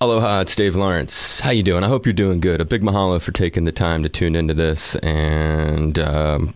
Aloha, it's Dave Lawrence. How you doing? I hope you're doing good. A big mahalo for taking the time to tune into this, and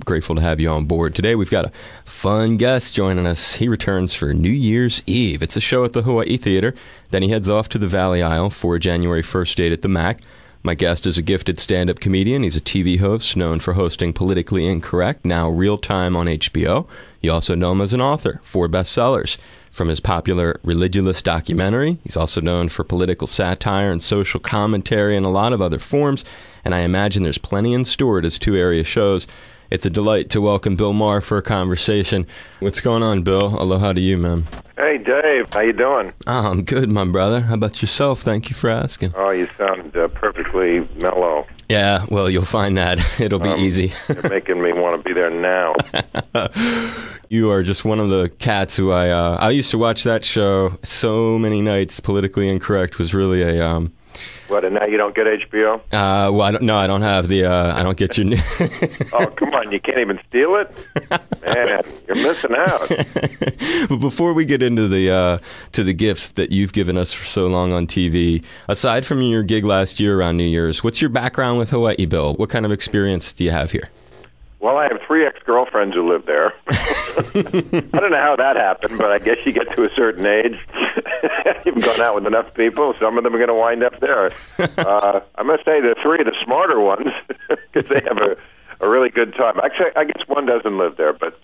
grateful to have you on board. Today we've got a fun guest joining us. He returns for New Year's Eve. It's a show at the Hawaii Theater. Then he heads off to the Valley Isle for a January 1st date at the MAC. My guest is a gifted stand-up comedian. He's a TV host known for hosting Politically Incorrect, now Real Time on HBO. You also know him as an author, 4 bestsellers. From his popular Religulous documentary, he's also known for political satire and social commentary and a lot of other forms, and I imagine there's plenty in store at his 2 area shows. It's a delight to welcome Bill Maher for a conversation. What's going on, Bill? Aloha to you, man. Hey, Dave. How you doing? Oh, I'm good, my brother. How about yourself? Thank you for asking. Oh, you sound perfectly mellow. Yeah, well, you'll find that. It'll be easy. You're making me want to be there now. You are just one of the cats who I used to watch that show so many nights. Politically Incorrect was really a... What, and now you don't get HBO? Well, I don't have the, I don't get your... Oh, come on, you can't even steal it? Man, you're missing out. But before we get into the to the gifts that you've given us for so long on TV, aside from your gig last year around New Year's, what's your background with Hawaii, Bill? What kind of experience do you have here? Well, I have 3 ex-girlfriends who live there. I don't know how that happened, but I guess you get to a certain age. You've gone out with enough people, some of them are going to wind up there. I must say the 3 of the smarter ones, because they have a really good time. Actually, I guess one doesn't live there, but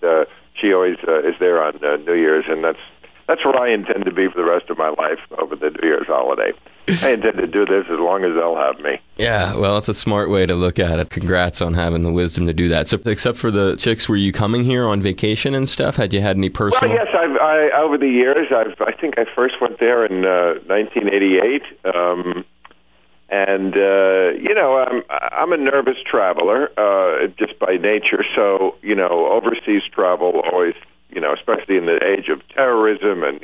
she always is there on New Year's, and that's where I intend to be for the rest of my life over the New Year's holiday. I intend to do this as long as they'll have me. Yeah, well, it's a smart way to look at it. Congrats on having the wisdom to do that. So, except for the chicks, were you coming here on vacation and stuff? Had you had any personal? Well, yes, I over the years, I think I first went there in 1988. And I'm a nervous traveler, just by nature. So, overseas travel always, especially in the age of terrorism, and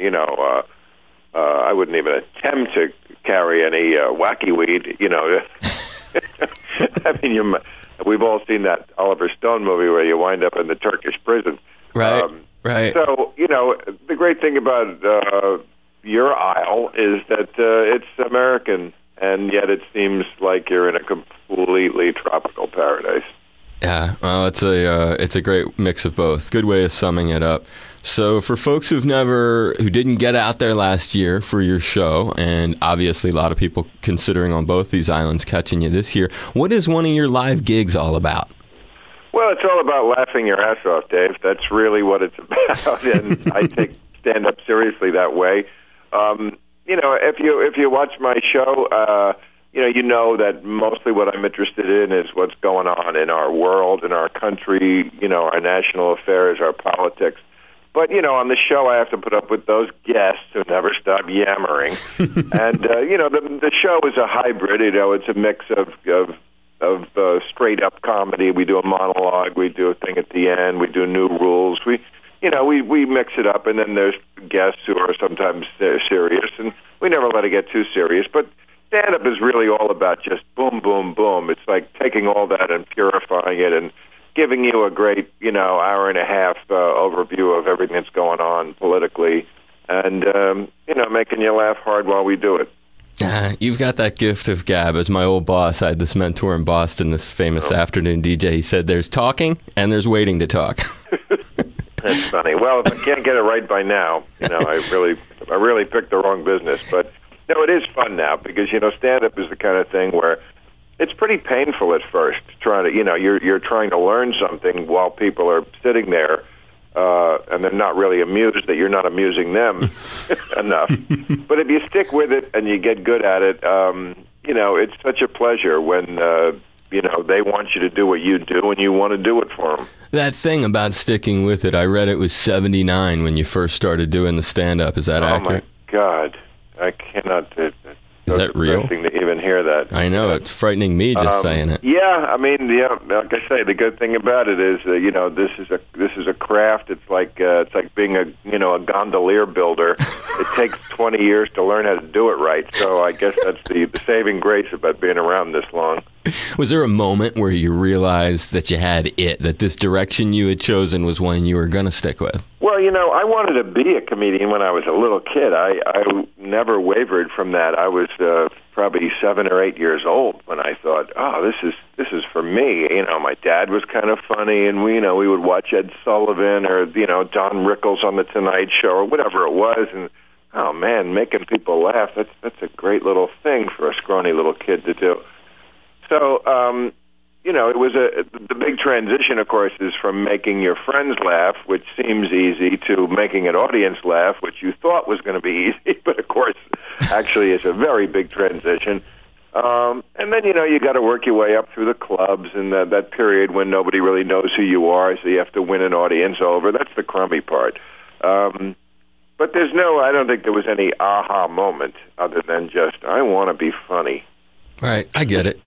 I wouldn't even attempt to carry any wacky weed. I mean, we've all seen that Oliver Stone movie where you wind up in the Turkish prison. Right. Right. So, the great thing about your isle is that it's American. And yet it seems like you're in a completely tropical paradise. Yeah, well, it's a great mix of both. Good way of summing it up. So for folks who didn't get out there last year for your show, and obviously a lot of people considering on both these islands catching you this year, what is one of your live gigs all about? Well, it's all about laughing your ass off, Dave. That's really what it's about, and I take stand-up seriously that way. If you watch my show, you know that mostly what I'm interested in is what's going on in our world, in our country, our national affairs, our politics. But, on the show, I have to put up with those guests who never stop yammering. And, the show is a hybrid. It's a mix of straight-up comedy. We do a monologue. We do a thing at the end. We do new rules. We mix it up, and then there's guests who are sometimes serious, and we never let it get too serious. But stand-up is really all about just boom, boom, boom. It's like taking all that and purifying it and giving you a great, hour and a half overview of everything that's going on politically and, making you laugh hard while we do it. You've got that gift of gab. As my old boss, I had this mentor in Boston, this famous afternoon DJ. He said, there's talking and there's waiting to talk. That's funny. Well, if I can't get it right by now, I really picked the wrong business. But no, it is fun now because stand-up is the kind of thing where it's pretty painful at first. Trying to, you're trying to learn something while people are sitting there, and they're not really amused that you're not amusing them enough. But if you stick with it and you get good at it, it's such a pleasure when they want you to do what you do and you want to do it for them. That thing about sticking with it, I read it was 79 when you first started doing the stand-up. Is that accurate? Oh, my God. I cannot... Is that real? To even hear that. I know. It's frightening me just saying it. Yeah, I mean, like I say, the good thing about it is, this is a craft. It's like being a gondolier builder. It takes 20 years to learn how to do it right. So I guess that's the saving grace about being around this long. Was there a moment where you realized that you had it, that this direction you had chosen was one you were going to stick with? Well, Well, I wanted to be a comedian when I was a little kid. I never wavered from that. I was probably 7 or 8 years old when I thought, oh, this is for me. My dad was kind of funny, and we would watch Ed Sullivan or Don Rickles on the Tonight Show or whatever it was, and oh man, making people laugh, that's a great little thing for a scrawny little kid to do. So, it was the big transition, of course, is from making your friends laugh, which seems easy, to making an audience laugh, which you thought was going to be easy, but of course, actually is a very big transition. And then, you got to work your way up through the clubs and that period when nobody really knows who you are, so you have to win an audience over. That's the crummy part. But I don't think there was any aha moment other than just, I want to be funny. Right, I get it.